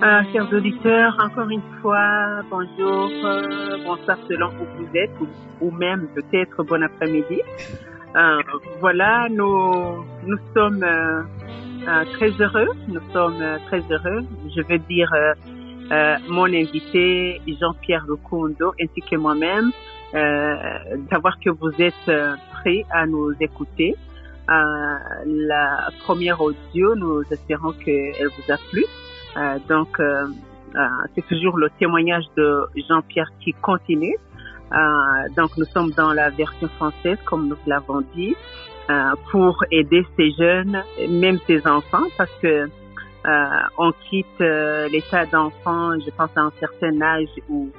Chers auditeurs, encore une fois, bonjour, bonsoir selon où vous êtes, ou même peut-être bon après-midi. Voilà, nous sommes très heureux, je veux dire mon invité Jean-Pierre Rukundo ainsi que moi-même, savoir que vous êtes prêts à nous écouter. La première audio, nous espérons qu'elle vous a plu. Donc, c'est toujours le témoignage de Jean-Pierre qui continue. Donc, nous sommes dans la version française, comme nous l'avons dit, pour aider ces jeunes, même ces enfants, parce que on quitte l'état d'enfant, je pense, à un certain âge où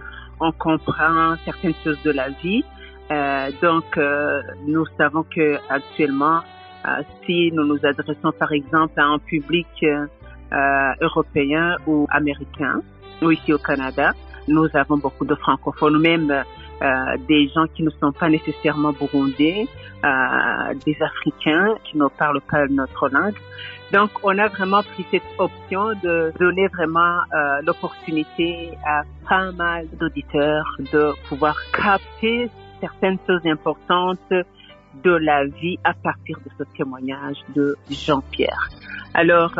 on comprend certaines choses de la vie. Donc, nous savons que actuellement, si nous nous adressons, par exemple, à un public européens ou américains, ou ici au Canada, nous avons beaucoup de francophones, même des gens qui ne sont pas nécessairement burundais, des Africains qui ne parlent pas notre langue. Donc, on a vraiment pris cette option de donner vraiment l'opportunité à pas mal d'auditeurs de pouvoir capter certaines choses importantes de la vie à partir de ce témoignage de Jean-Pierre. Alors,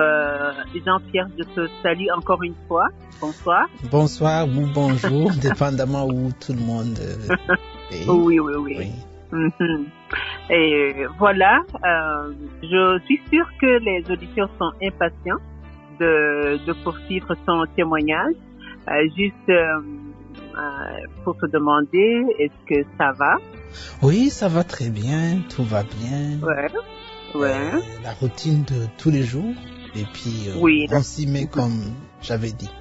Jean-Pierre, je te salue encore une fois. Bonsoir. Bonsoir ou bonjour, dépendamment où tout le monde est. Oui. Mm-hmm. Et voilà, je suis sûre que les auditeurs sont impatients de poursuivre son témoignage. Juste pour te demander, est-ce que ça va? Oui, ça va très bien, tout va bien. Ouais. La routine de tous les jours. Et puis, on s'y met comme j'avais dit.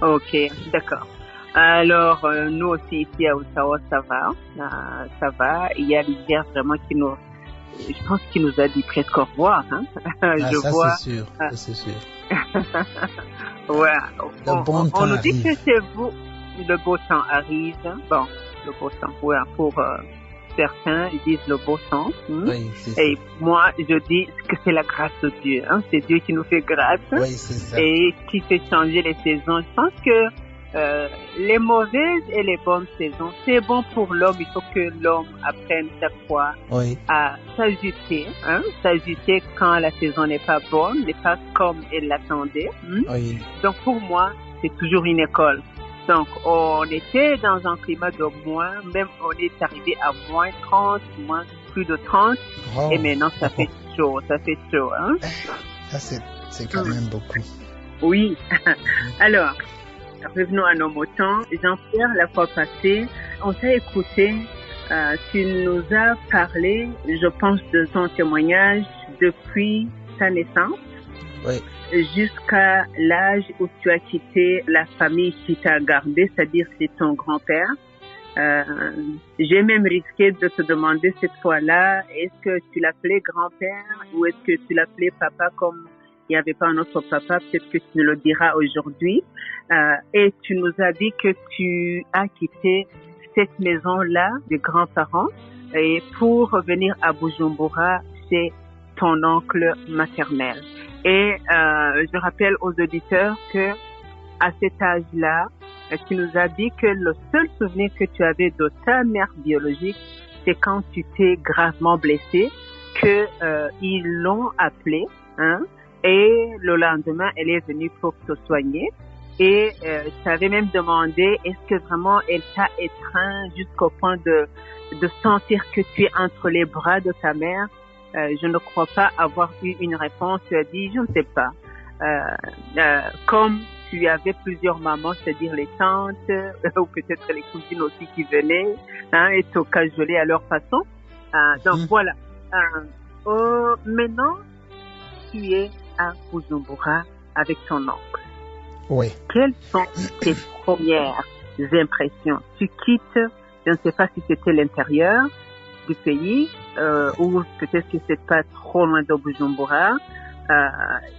Ok, d'accord. Alors, nous aussi ici à Ottawa, ça va. Il y a l'hiver vraiment je pense qu'il nous a dit presque au revoir. Hein? C'est sûr. Ouais. On nous dit arrive. que c'est vous, le beau temps arrive. Bon, le beau temps, ouais, pour certains, ils disent le beau temps. Oui, c'est et moi, je dis que c'est la grâce de Dieu. Hein? C'est Dieu qui nous fait grâce. Oui, c'est ça. Et qui fait changer les saisons. Je pense que les mauvaises et les bonnes saisons, c'est bon pour l'homme. Il faut que l'homme apprenne chaque fois à s'ajuster. S'ajuster quand la saison n'est pas bonne, n'est pas comme elle l'attendait. Oui. Donc pour moi, c'est toujours une école. Donc on était dans un climat de moins, même on est arrivé à moins 30, plus de 30. Et maintenant ça fait chaud. Hein? Ça c'est quand même beaucoup. Oui. Alors, revenons à nos moutons. Jean-Pierre, la fois passée, on t'a écouté. Tu nous as parlé, je pense, de ton témoignage depuis ta naissance. Oui. Jusqu'à l'âge où tu as quitté la famille qui t'a gardé, c'est-à-dire c'est ton grand-père. J'ai même risqué de te demander cette fois-là, est-ce que tu l'appelais grand-père ou est-ce que tu l'appelais papa comme il n'y avait pas un autre papa? Peut-être que tu nous le diras aujourd'hui. Et tu nous as dit que tu as quitté cette maison-là des grands-parents et pour revenir à Bujumbura chez ton oncle maternel. Et je rappelle aux auditeurs que à cet âge-là, tu nous as dit que le seul souvenir que tu avais de ta mère biologique, c'est quand tu t'es gravement blessé, que ils l'ont appelée, et le lendemain, elle est venue pour te soigner. Et tu avais même demandé, est-ce que vraiment elle t'a étreint jusqu'au point de sentir que tu es entre les bras de ta mère? Je ne crois pas avoir eu une réponse. Tu as dit, je ne sais pas. Comme tu avais plusieurs mamans, c'est-à-dire les tantes, ou peut-être les cousines aussi qui venaient, et te cajoler à leur façon. Donc voilà. Maintenant, tu es à Bujumbura avec ton oncle. Oui. Quelles sont tes premières impressions? Tu quittes, je ne sais pas si c'était l'intérieur du pays, ou peut-être que c'est pas trop loin de Bujumbura,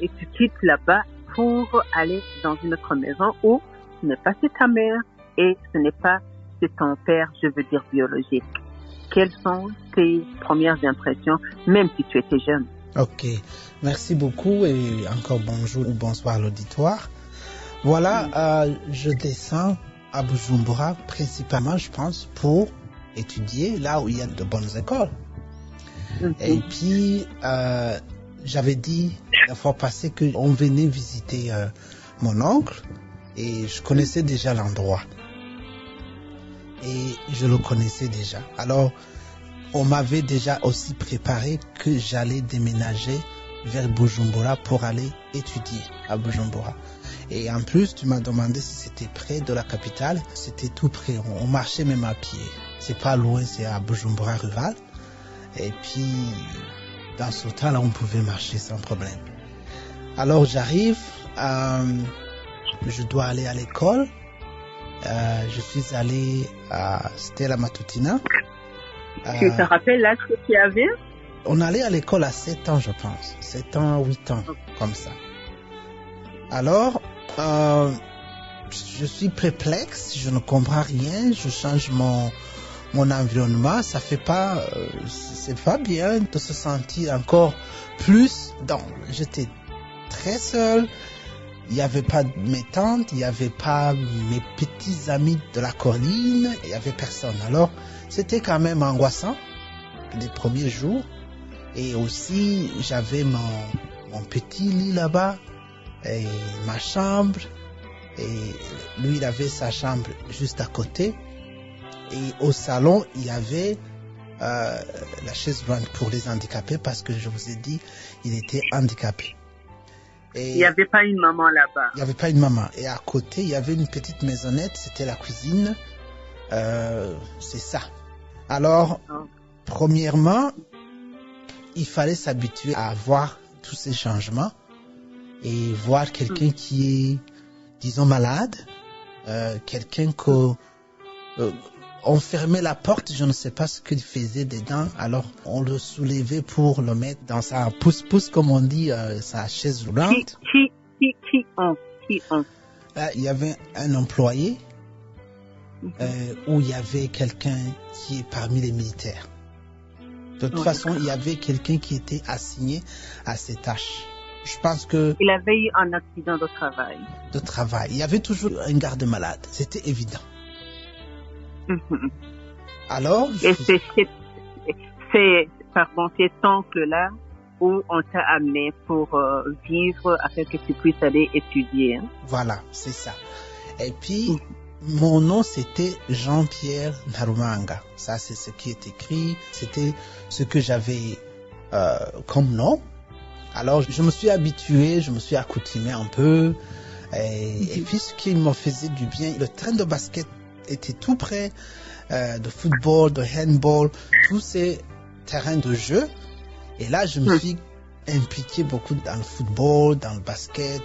et tu quittes là-bas pour aller dans une autre maison où ce n'est pas c'est ta mère et ce n'est pas c'est ton père, je veux dire biologique. Quelles sont tes premières impressions, même si tu étais jeune? Ok, merci beaucoup et encore bonjour ou bonsoir à l'auditoire. Voilà, je descends à Bujumbura principalement, je pense, pour étudier là où il y a de bonnes écoles. Et puis, j'avais dit la fois passée qu'on venait visiter mon oncle et je connaissais déjà l'endroit. Et je le connaissais déjà. Alors, on m'avait déjà aussi préparé que j'allais déménager vers Bujumbura pour aller étudier à Bujumbura. Et en plus, tu m'as demandé si c'était près de la capitale. C'était tout près. On marchait même à pied. C'est pas loin, c'est à Bujumbura Rural. Et puis, dans ce temps-là, on pouvait marcher sans problème. Alors, j'arrive. Je dois aller à l'école. Je suis allé à Stella Matutina. Tu te rappelles l'âge que tu avais? On allait à l'école à 7 ans, je pense. 7 ans, 8 ans, comme ça. Alors, je suis perplexe, je ne comprends rien, je change mon environnement. Ça fait pas, c'est pas bien de se sentir encore plus. Donc, j'étais très seul. Il n'y avait pas mes tantes, il n'y avait pas mes petits amis de la colline, il n'y avait personne. Alors, c'était quand même angoissant les premiers jours. Et aussi, j'avais mon petit lit là-bas, et ma chambre, et lui, il avait sa chambre juste à côté. Et au salon, il y avait la chaise roulante pour les handicapés parce que je vous ai dit, il était handicapé. Et il n'y avait pas une maman là-bas. Il n'y avait pas une maman. Et à côté, il y avait une petite maisonnette, c'était la cuisine. C'est ça. Alors, premièrement, il fallait s'habituer à voir tous ces changements et voir quelqu'un qui est, disons, malade, quelqu'un qu'on on fermait la porte, je ne sais pas ce qu'il faisait dedans, alors on le soulevait pour le mettre dans sa pousse-pousse, comme on dit, sa chaise roulante. Il y avait un employé où il y avait quelqu'un qui est parmi les militaires. De toute façon, il y avait quelqu'un qui était assigné à ces tâches. Je pense que... Il avait eu un accident de travail. Il y avait toujours un garde-malade, c'était évident. Alors, et c'est cet oncle-là où on t'a amené pour vivre afin que tu puisses aller étudier. Voilà, c'est ça. Et puis, mon nom, c'était Jean-Pierre Narumanga. Ça, c'est ce qui est écrit. C'était ce que j'avais comme nom. Alors, je me suis habitué, je me suis accoutumé un peu. Et puis, ce qui me faisait du bien, le terrain de basket était tout près, de football, de handball, tous ces terrains de jeu. Et là, je me suis impliqué beaucoup dans le football, dans le basket.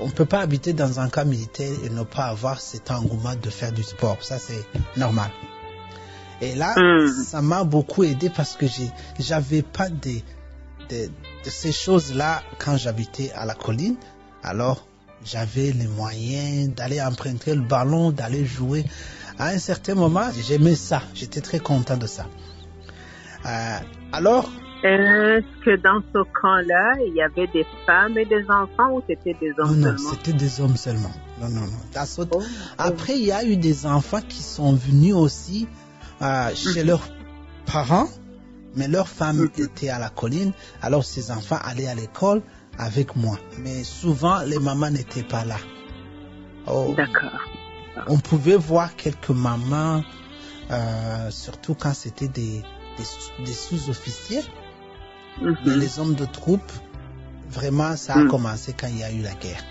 On ne peut pas habiter dans un camp militaire et ne pas avoir cet engouement de faire du sport. Ça, c'est normal. Et là, ça m'a beaucoup aidé parce que j'avais pas de ces choses-là quand j'habitais à la colline. Alors, j'avais les moyens d'aller emprunter le ballon, d'aller jouer. À un certain moment, j'aimais ça. J'étais très content de ça. Alors... Est-ce que dans ce camp-là, il y avait des femmes et des enfants ou c'était des hommes seulement? Non, c'était des hommes seulement. Non. Après, il y a eu des enfants qui sont venus aussi chez leurs parents, mais leurs femmes étaient à la colline. Alors, ces enfants allaient à l'école avec moi. Mais souvent, les mamans n'étaient pas là. D'accord. On pouvait voir quelques mamans, surtout quand c'était des sous-officiers. Mais les hommes de troupe, vraiment, ça a commencé quand il y a eu la guerre.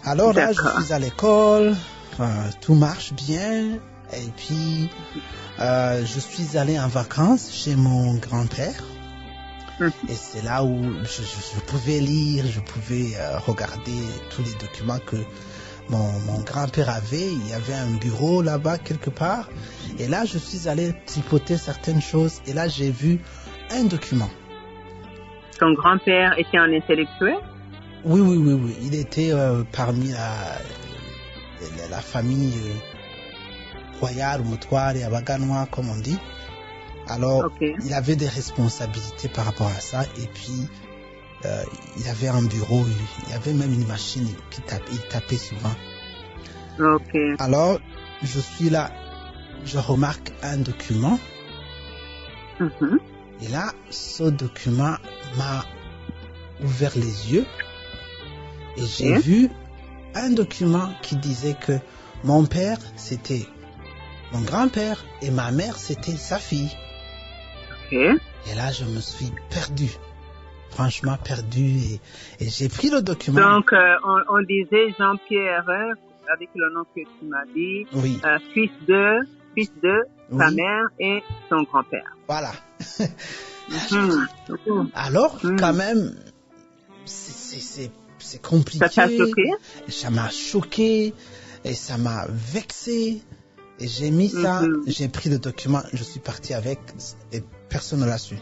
Alors là, je suis à l'école, tout marche bien. Et puis, je suis allé en vacances chez mon grand-père. Et c'est là où je pouvais lire, je pouvais regarder tous les documents que mon grand-père avait. Il y avait un bureau là-bas quelque part. Et là, je suis allé tripoter certaines choses. Et là, j'ai vu un document. Ton grand-père était un intellectuel? Oui. Il était parmi la famille royale, Mutware et Abaganwa, comme on dit. Alors, il avait des responsabilités par rapport à ça. Et puis, il y avait un bureau, il y avait même une machine il tapait souvent. Ok. Alors, je suis là, je remarque un document. Mhm. Et là, ce document m'a ouvert les yeux. Et j'ai vu un document qui disait que mon père, c'était mon grand-père et ma mère, c'était sa fille. Ok. Et là, je me suis perdu. Franchement perdu. Et j'ai pris le document. Donc, on disait Jean-Pierre, avec le nom que tu m'as dit, Oui. Fils de sa Oui. mère et son grand-père. Voilà. Mhm. Alors, quand même, c'est compliqué. Ça t'a choqué? Ça m'a choqué et ça m'a vexé. Et j'ai mis ça, j'ai pris le document, je suis parti avec et personne ne l'a su.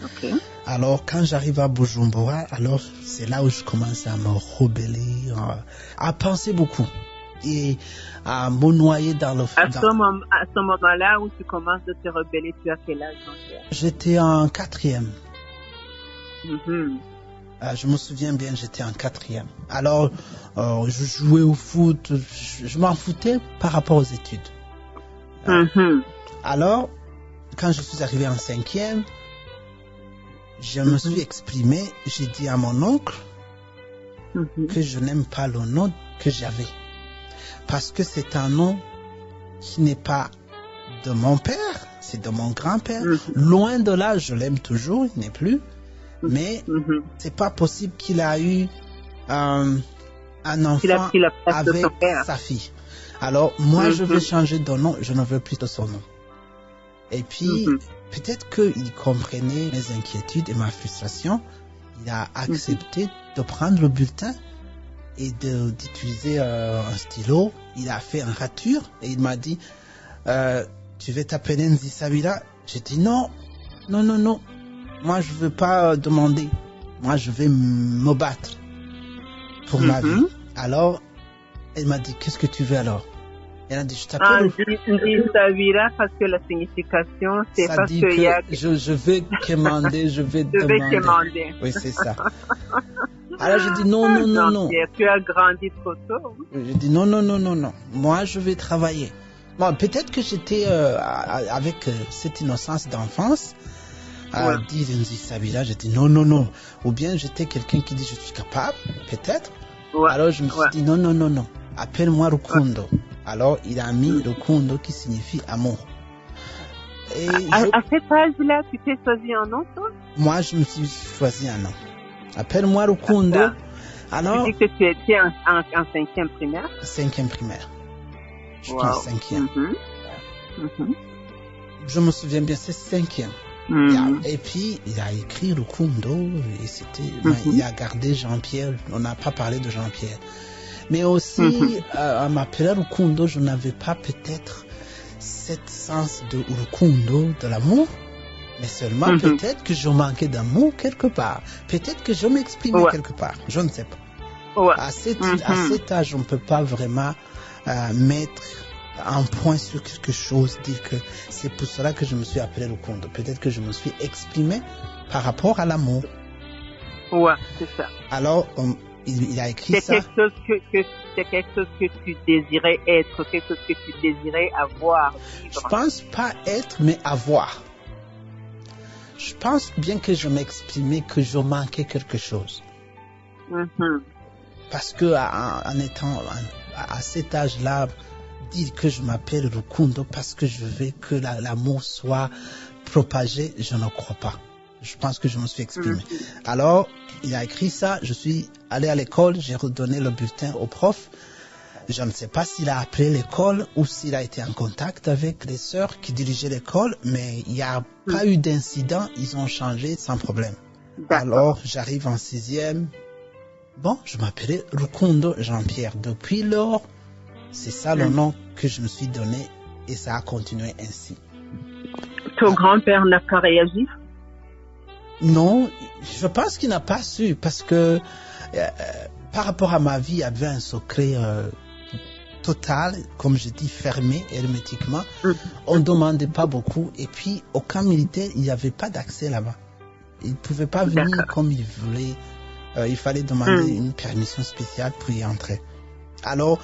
Ok. Alors, quand j'arrive à Bujumbura, alors c'est là où je commence à me rebeller, à penser beaucoup et à me noyer dans le... À ce moment-là où tu commences de te rebeller, tu as quel âge, Jean-Pierre? J'étais en 4e. Mhm. Je me souviens bien, j'étais en 4e. Alors, je jouais au foot, je m'en foutais par rapport aux études. Alors, quand je suis arrivé en 5e, je me suis exprimé, j'ai dit à mon oncle que je n'aime pas le nom que j'avais. Parce que c'est un nom qui n'est pas de mon père, c'est de mon grand-père. Loin de là, je l'aime toujours, il n'est plus. Mais c'est pas possible qu'il a eu un enfant avec sa fille. Alors, moi, je vais changer de nom, je ne veux plus de son nom. Et puis, peut-être qu'il comprenait mes inquiétudes et ma frustration. Il a accepté de prendre le bulletin et d'utiliser un stylo. Il a fait une rature et il m'a dit, tu veux t'appeler Nzi Sabila? J'ai dit non. Moi, je veux pas demander. Moi, je vais me battre pour ma vie. Alors, elle m'a dit, qu'est-ce que tu veux alors? Elle a dit, je t'appelle. Nzi Sabila, parce que la signification, c'est ça parce dit qu'il y a... je vais quémander, je vais demander. Oui, c'est ça. Alors, je dis non. Tu as grandi trop tôt. Je dis non. Moi, je vais travailler. Bon, peut-être que j'étais avec cette innocence d'enfance. Dire Nzi Sabila, j'ai dit non. Ou bien j'étais quelqu'un qui dit je suis capable, peut-être. Alors je me suis dit non. Appelle-moi Rukundo. Alors il a mis Rukundo qui signifie amour. Et à cet âge-là, tu t'es choisi un nom, toi? Moi, je me suis choisi un nom. Appelle-moi Rukundo. Alors, tu dis que tu étais en 5e primaire? 5e primaire. Je pense 5e. Je me souviens bien, c'est 5e. Et puis, il a écrit Rukundo et il a gardé Jean-Pierre. On n'a pas parlé de Jean-Pierre. Mais aussi, en m'appelant Rukundo, je n'avais pas peut-être cet sens de Rukundo, de l'amour, mais seulement peut-être que je manquais d'amour quelque part. Peut-être que je m'exprimais quelque part. Je ne sais pas. À cet âge, on ne peut pas vraiment mettre un point sur quelque chose, dire que c'est pour cela que je me suis appelé Rukundo. Peut-être que je me suis exprimé par rapport à l'amour. Ouais, c'est ça. Alors, il a écrit ça. C'est quelque chose que tu désirais être, quelque chose que tu désirais avoir, vivre. Je pense pas être, mais avoir. Je pense bien que je m'exprimais que je manquais quelque chose. Parce que en étant à cet âge-là, dire que je m'appelle Rukundo parce que je veux que l'amour soit propagé, je ne crois pas. Je pense que je me suis exprimé. Alors, il a écrit ça, je suis allé à l'école, j'ai redonné le bulletin au prof. Je ne sais pas s'il a appelé l'école ou s'il a été en contact avec les sœurs qui dirigeaient l'école, mais il n'y a pas eu d'incident, ils ont changé sans problème. Alors, j'arrive en 6e. Bon, je m'appelais Rukundo Jean-Pierre. Depuis lors, c'est ça le nom que je me suis donné et ça a continué ainsi. Ton grand-père n'a pas réagi? Non, je pense qu'il n'a pas su parce que par rapport à ma vie, il y avait un secret total, comme je dis, fermé hermétiquement. On ne demandait pas beaucoup et puis aucun militaire, il n'y avait pas d'accès là-bas. Il ne pouvait pas venir comme il voulait. Il fallait demander une permission spéciale pour y entrer. Alors,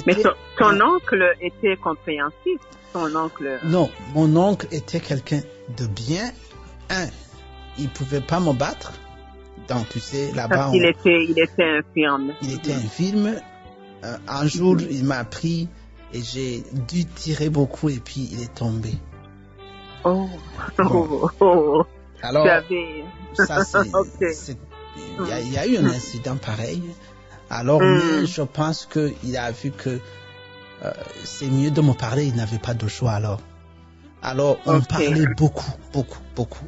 Mais ton oncle était compréhensif. Ton oncle... Non, mon oncle était quelqu'un de bien. Il ne pouvait pas me battre. Donc, tu sais, là-bas... Parce qu'il était infirme. Il était infirme. Un jour, il m'a pris et j'ai dû tirer beaucoup et puis il est tombé. Bon. Alors, ça, c'est... Il y a eu un incident pareil. Alors, mais je pense qu'il a vu que c'est mieux de me parler. Il n'avait pas de choix alors. Alors, on parlait beaucoup.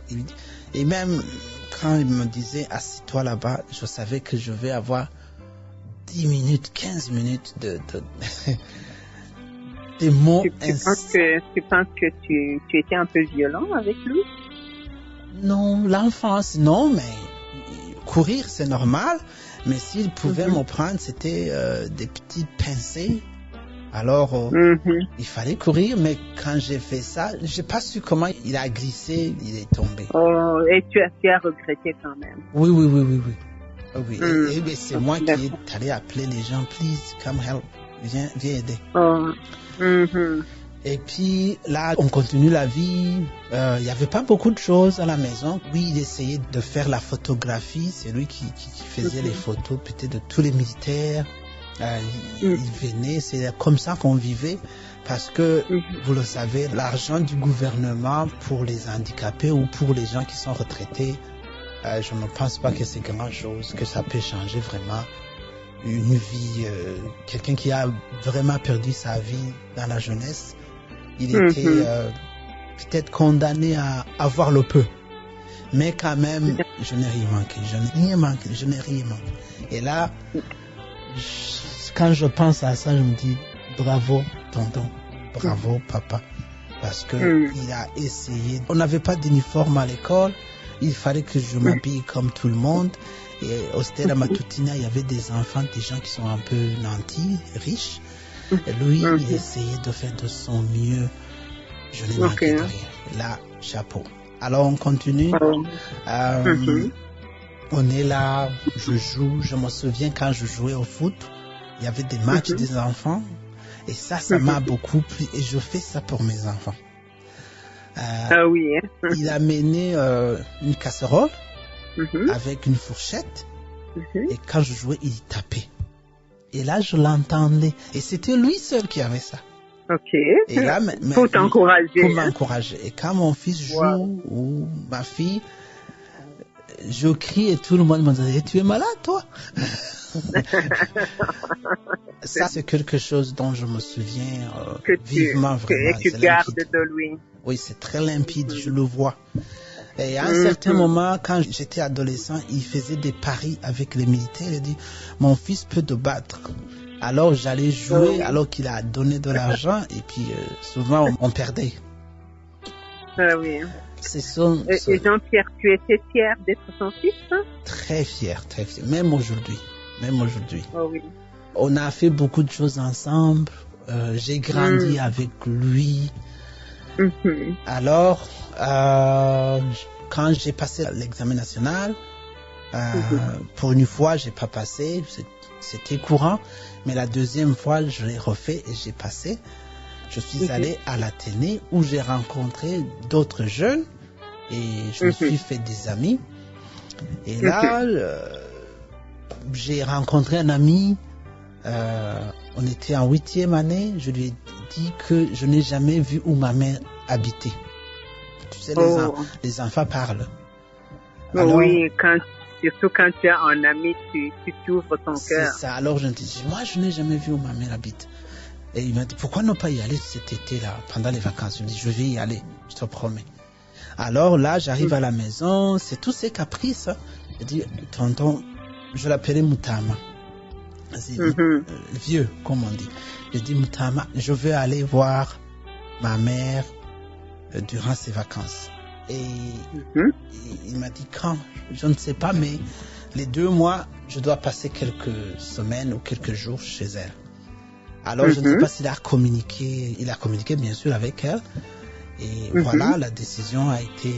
Et même quand il me disait, assis-toi là-bas, je savais que je vais avoir 10 minutes, 15 minutes des mots. Tu penses que tu étais un peu violent avec lui? Non, l'enfance, non, mais courir, c'est normal. Mais s'il pouvait me prendre, c'était des petites pincées. Alors, il fallait courir, mais quand j'ai fait ça, j'ai pas su comment il a glissé, il est tombé. Oh, et tu as regretté quand même. Oui. Et c'est moi qui est allé appeler les gens, please, come help, viens aider. Et puis là, on continue la vie. Il n'y avait pas beaucoup de choses à la maison. Oui, il essayait de faire la photographie. C'est lui qui faisait les photos peut-être de tous les militaires. Il venait, c'est comme ça qu'on vivait. Parce que, vous le savez, l'argent du gouvernement pour les handicapés ou pour les gens qui sont retraités, je ne pense pas que c'est grand chose, que ça peut changer vraiment une vie. Quelqu'un qui a vraiment perdu sa vie dans la jeunesse, il était peut-être condamné à avoir le peu. Mais quand même, je n'ai rien manqué. Et là, quand je pense à ça, je me dis, bravo tonton, bravo papa. Parce que il a essayé. On n'avait pas d'uniforme à l'école. Il fallait que je m'habille comme tout le monde. Et au Stella Matutina, il y avait des enfants, des gens qui sont un peu nantis, riches. Et lui, il essayait de faire de son mieux. Je n'ai manqué de rien. Là, chapeau. Alors, on continue. On est là, je joue. Je me souviens quand je jouais au foot, il y avait des matchs des enfants. Et ça m'a beaucoup plu. Et je fais ça pour mes enfants. Il a mené une casserole avec une fourchette. Et quand je jouais, il tapait. Et là, je l'entendais. Et c'était lui seul qui avait ça. Et là, pour t'encourager. Pour m'encourager. Et quand mon fils joue ou ma fille, je crie et tout le monde me dit, tu es malade, toi? Ça, c'est quelque chose dont je me souviens vivement, vraiment. Que tu gardes de lui. Oui, c'est très limpide, je le vois. Et à un certain moment, quand j'étais adolescent, il faisait des paris avec les militaires. Il dit, mon fils peut te battre. Alors j'allais jouer alors qu'il a donné de l'argent et puis souvent on perdait. Oui. Et Jean-Pierre, tu étais fier d'être son fils? Très fier, même aujourd'hui. Oui. On a fait beaucoup de choses ensemble. J'ai grandi avec lui. Alors, quand j'ai passé l'examen national, pour une fois, j'ai pas passé. C'était courant. Mais la deuxième fois, je l'ai refait et j'ai passé. Je suis allé à l'Athénée où j'ai rencontré d'autres jeunes et je me suis fait des amis. Et là, j'ai rencontré un ami. On était en 8e année. Je lui ai dit que je n'ai jamais vu où ma mère habitait. Tu sais, les enfants parlent. Alors, oui, surtout quand tu as un ami, tu t'ouvres ton cœur. C'est ça. Alors je me dis, moi je n'ai jamais vu où ma mère habite. Et il m'a dit, pourquoi ne pas y aller cet été-là, pendant les vacances? Je me dis, je vais y aller, je te promets. Alors là, j'arrive à la maison, c'est tous ces caprices. Je dis, tonton, je l'appelais Moutama. Vieux, comme on dit. Je dis, Moutama, je veux aller voir ma mère durant ses vacances. Et il m'a dit quand, je ne sais pas, mais les 2 mois, je dois passer quelques semaines ou quelques jours chez elle. Alors je ne sais pas s'il a communiqué, bien sûr avec elle. Et voilà, la décision a été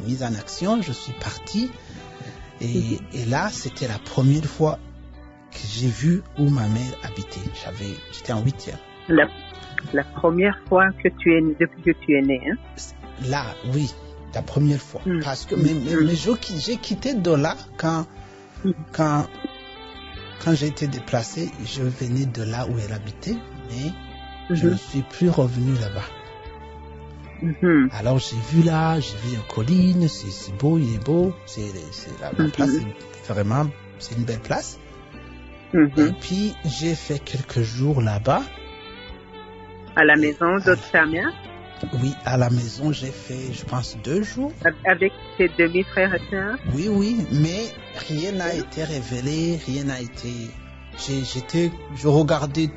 mise en action. Je suis parti. Et là, c'était la première fois que j'ai vu où ma mère habitait. J'étais en 8e. La première fois que tu es né, depuis que tu es né, hein? Là, oui, la première fois. Parce que mais j'ai quitté Douala quand j'ai été déplacé, je venais de là où elle habitait, mais je ne suis plus revenu là-bas. Alors j'ai vu une colline, c'est beau, il est beau, la place est vraiment, c'est une belle place. Et puis j'ai fait quelques jours là-bas. À la maison de ta mère? Oui, à la maison j'ai fait, je pense, 2 jours. Avec tes demi-frères et sœurs? Oui, mais rien n'a été révélé, rien n'a été. Je regardais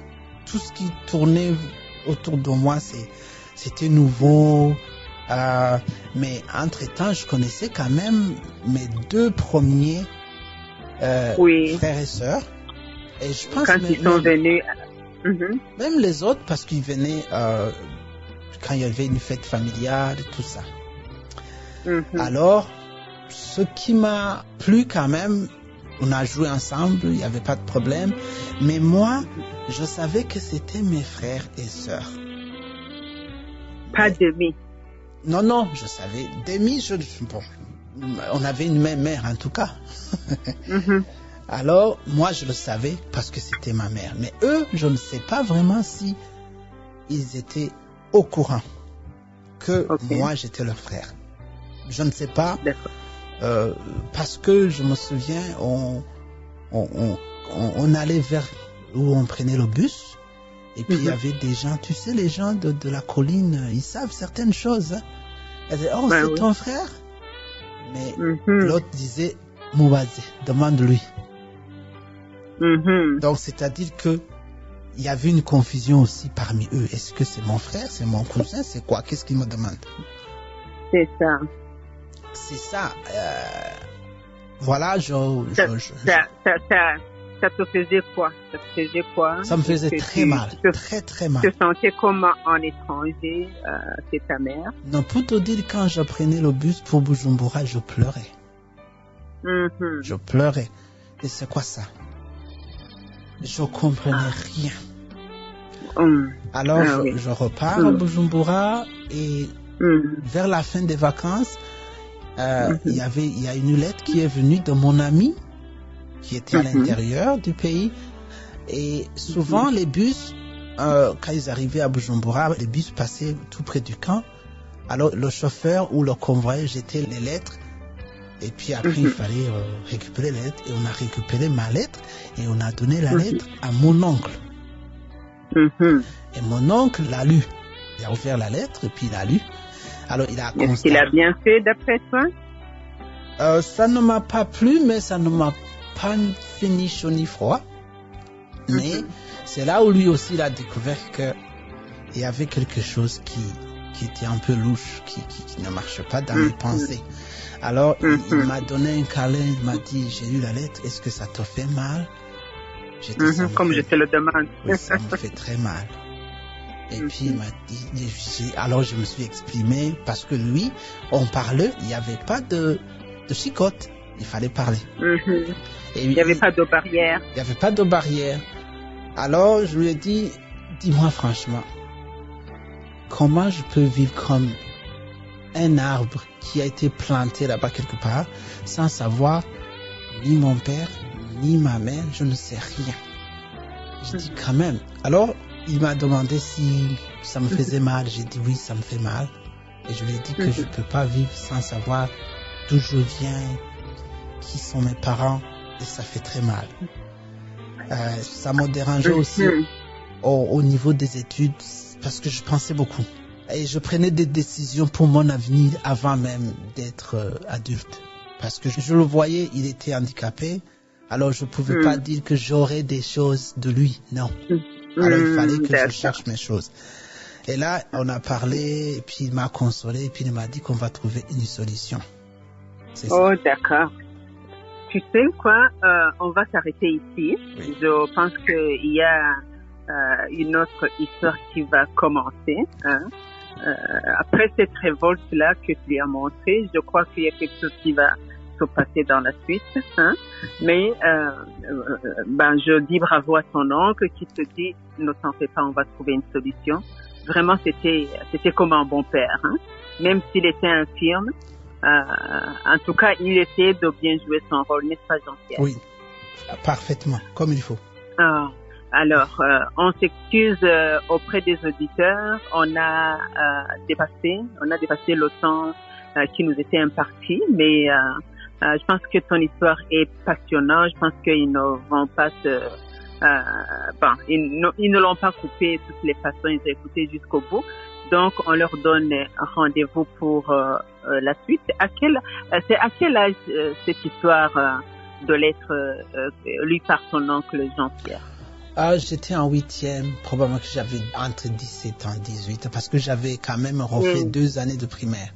tout ce qui tournait autour de moi, c'était nouveau. Mais entre-temps, je connaissais quand même mes 2 premiers frères et sœurs. Et je pense quand ils sont venus. Même les autres, parce qu'ils venaient quand il y avait une fête familiale, tout ça. Alors, ce qui m'a plu quand même, on a joué ensemble, il n'y avait pas de problème. Mais moi, je savais que c'était mes frères et sœurs. Pas demi. Non, je savais. Demi, on avait une même mère en tout cas. Alors, moi, je le savais parce que c'était ma mère. Mais eux, je ne sais pas vraiment si ils étaient au courant que moi, j'étais leur frère. Je ne sais pas. Parce que je me souviens, on allait vers où on prenait le bus. Et puis, il y avait des gens, tu sais, les gens de la colline, ils savent certaines choses. Hein. Ils disaient, c'est ton frère? Mais l'autre disait, Moubaze, demande-lui. Donc, c'est-à-dire que il y avait une confusion aussi parmi eux. Est-ce que c'est mon frère, c'est mon cousin, c'est quoi? Qu'est-ce qu'il me demande? C'est ça. C'est ça. Voilà, ça te faisait quoi? Ça me faisait très mal. Très mal. Tu te sentais comme en étranger, c'est ta mère? Non, pour te dire, quand je prenais le bus pour Bujumbura, je pleurais. Je pleurais. Et c'est quoi ça? Je comprenais rien. Alors, je repars à Bujumbura et vers la fin des vacances, il y a une lettre qui est venue de mon ami qui était à l'intérieur du pays. Et souvent, les bus, quand ils arrivaient à Bujumbura, les bus passaient tout près du camp. Alors, le chauffeur ou le convoyeur jetait les lettres. Et puis après, il fallait récupérer les lettres. Et on a récupéré ma lettre et on a donné la lettre à mon oncle. Et mon oncle l'a lu. Il a ouvert la lettre et puis il a lu. Alors, il a constaté. Est-ce qu'il a bien fait d'après toi? Ça ne m'a pas plu, mais ça ne m'a pas fait ni chaud ni froid. Mais c'est là où lui aussi il a découvert qu'il y avait quelque chose qui était un peu louche, qui ne marche pas dans mes pensées. Alors, il m'a donné un câlin, il m'a dit, j'ai lu la lettre, est-ce que ça te fait mal? J'ai dit, comme je te le demande. Oui, ça me fait très mal. Et puis, il m'a dit, alors je me suis exprimé, parce que lui, on parlait, il n'y avait pas de chicotte, il fallait parler. Et il n'y avait pas de barrière. Il n'y avait pas de barrière. Alors, je lui ai dit, dis-moi franchement, comment je peux vivre comme un arbre qui a été planté là-bas quelque part, sans savoir ni mon père, ni ma mère, je ne sais rien. Je dis quand même. Alors, il m'a demandé si ça me faisait mal. J'ai dit oui, ça me fait mal. Et je lui ai dit que je ne peux pas vivre sans savoir d'où je viens, qui sont mes parents, et ça fait très mal. Ça me dérangeait aussi au niveau des études, parce que je pensais beaucoup. Et je prenais des décisions pour mon avenir avant même d'être adulte. Parce que je le voyais, il était handicapé. Alors je ne pouvais pas dire que j'aurais des choses de lui. Non. Alors il fallait que je cherche mes choses. Et là, on a parlé, et puis il m'a consolé, et puis il m'a dit qu'on va trouver une solution. Oh, d'accord. Tu sais quoi, on va s'arrêter ici. Oui. Je pense qu'il y a une autre histoire qui va commencer. Hein. après cette révolte-là que tu lui as montrée, je crois qu'il y a quelque chose qui va se passer dans la suite. Hein? Mais je dis bravo à ton oncle qui te dit ne t'en fais pas, on va trouver une solution. Vraiment, c'était comme un bon père. Hein? Même s'il était infirme, en tout cas, il essayait de bien jouer son rôle, n'est-ce pas, Jean-Pierre? Oui, parfaitement, comme il faut. Alors, on s'excuse auprès des auditeurs. On a dépassé le temps qui nous était imparti, mais je pense que ton histoire est passionnante. Je pense qu'ils ne vont pas ils ne l'ont pas coupé de toutes les façons. Ils ont écouté jusqu'au bout. Donc, on leur donne rendez-vous pour la suite. C'est à quel âge cette histoire de l'être lue par son oncle Jean-Pierre? J'étais en 8e, probablement que j'avais entre 17 ans et 18, parce que j'avais quand même refait 2 années de primaire.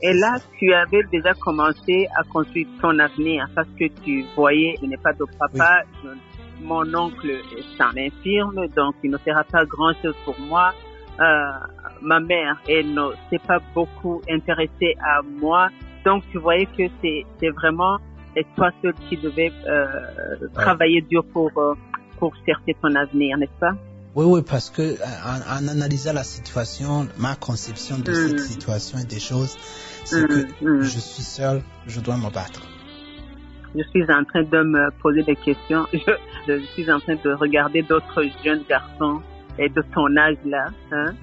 Et là, tu avais déjà commencé à construire ton avenir, parce que tu voyais, je n'ai pas de papa, mon oncle s'en infirme, donc il ne fera pas grand-chose pour moi. Ma mère, elle ne s'est pas beaucoup intéressée à moi, donc tu voyais que c'est vraiment toi seul qui devais travailler dur pour chercher ton avenir, n'est-ce pas? Oui, parce que en analysant la situation, ma conception de cette situation et des choses, c'est que je suis seul, je dois me battre. Je suis en train de me poser des questions. Je suis en train de regarder d'autres jeunes garçons et de ton âge là. Hein?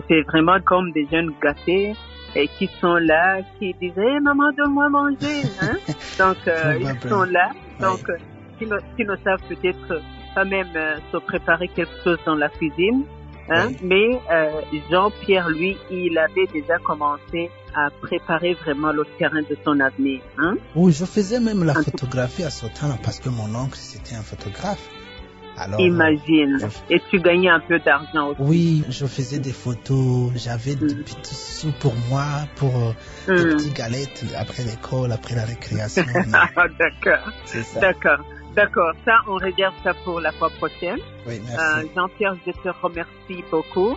C'est vraiment comme des jeunes gâtés et qui sont là, qui disent hey, maman, donne-moi manger. Hein? Donc, ils sont là. Donc, qui ne savent peut-être pas même se préparer quelque chose dans la cuisine. Hein? Mais Jean-Pierre, lui, il avait déjà commencé à préparer vraiment le terrain de son avenir. Hein? Oui, je faisais même la photographie à ce temps parce que mon oncle, c'était un photographe. Alors, imagine. Et tu gagnais un peu d'argent aussi. Oui, je faisais des photos, j'avais des petits sous pour moi, pour des petites galettes après l'école, après la récréation. D'accord. C'est ça. D'accord, ça, on réserve ça pour la fois prochaine. Oui, merci. Jean-Pierre, je te remercie beaucoup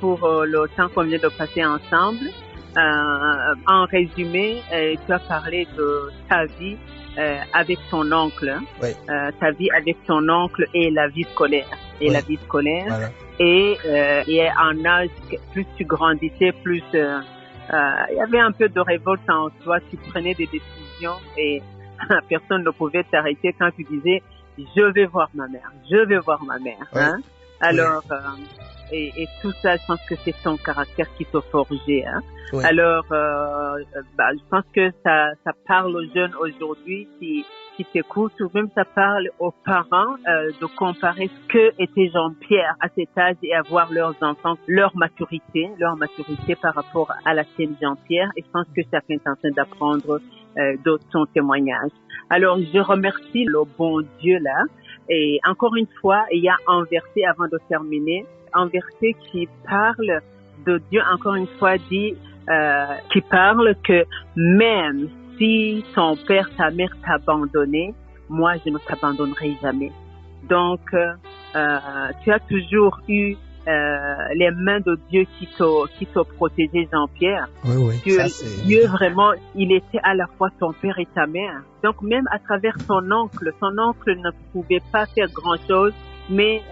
pour le temps qu'on vient de passer ensemble. En résumé, tu as parlé de ta vie avec ton oncle. Oui. Ta vie avec ton oncle et la vie scolaire. La vie scolaire. Voilà. Et en âge, plus tu grandissais, plus il y avait un peu de révolte en toi. Tu prenais des décisions et personne ne pouvait t'arrêter quand tu disais je vais voir ma mère. Ouais. Hein? Alors et tout ça, je pense que c'est ton caractère qui t'a forgé. Hein? Oui. Alors je pense que ça parle aux jeunes aujourd'hui qui t'écoutent, ou même ça parle aux parents de comparer ce que était Jean-Pierre à cet âge et à voir leurs enfants, leur maturité par rapport à la sienne Jean-Pierre. Et je pense que chacun est en train d'apprendre de son témoignage. Alors, je remercie le bon Dieu là. Et encore une fois, il y a un verset avant de terminer, un verset qui parle de Dieu, encore une fois dit, qui parle que même si ton père, ta mère t'a abandonné, moi je ne t'abandonnerai jamais. Donc, tu as toujours eu les mains de Dieu qui t'ont protégé, Jean-Pierre. Oui. Dieu vraiment, il était à la fois ton père et ta mère. Donc même à travers ton oncle ne pouvait pas faire grand-chose, mais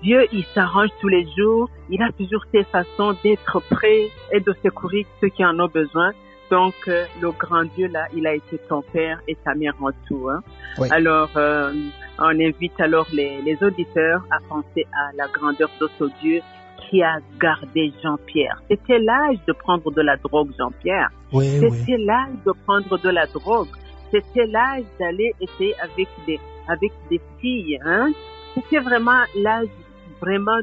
Dieu, il s'arrange tous les jours. Il a toujours ses façons d'être prêt et de secourir ceux qui en ont besoin. Donc, le grand Dieu, là, il a été ton père et ta mère en tout. Hein. Oui. Alors, on invite alors les auditeurs à penser à la grandeur de ce Dieu qui a gardé Jean-Pierre. C'était l'âge de prendre de la drogue, Jean-Pierre. C'était l'âge de prendre de la drogue. C'était l'âge d'aller essayer avec des filles. Hein. C'était vraiment l'âge vraiment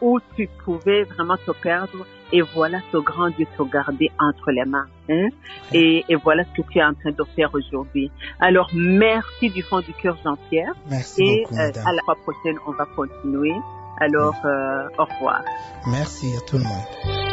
où tu pouvais vraiment te perdre. Et voilà ce grand Dieu te garder entre les mains. Hein? Et voilà ce que tu es en train de faire aujourd'hui. Alors, merci du fond du cœur, Jean-Pierre. Merci beaucoup, madame. À la fois prochaine, on va continuer. Alors, au revoir. Merci à tout le monde.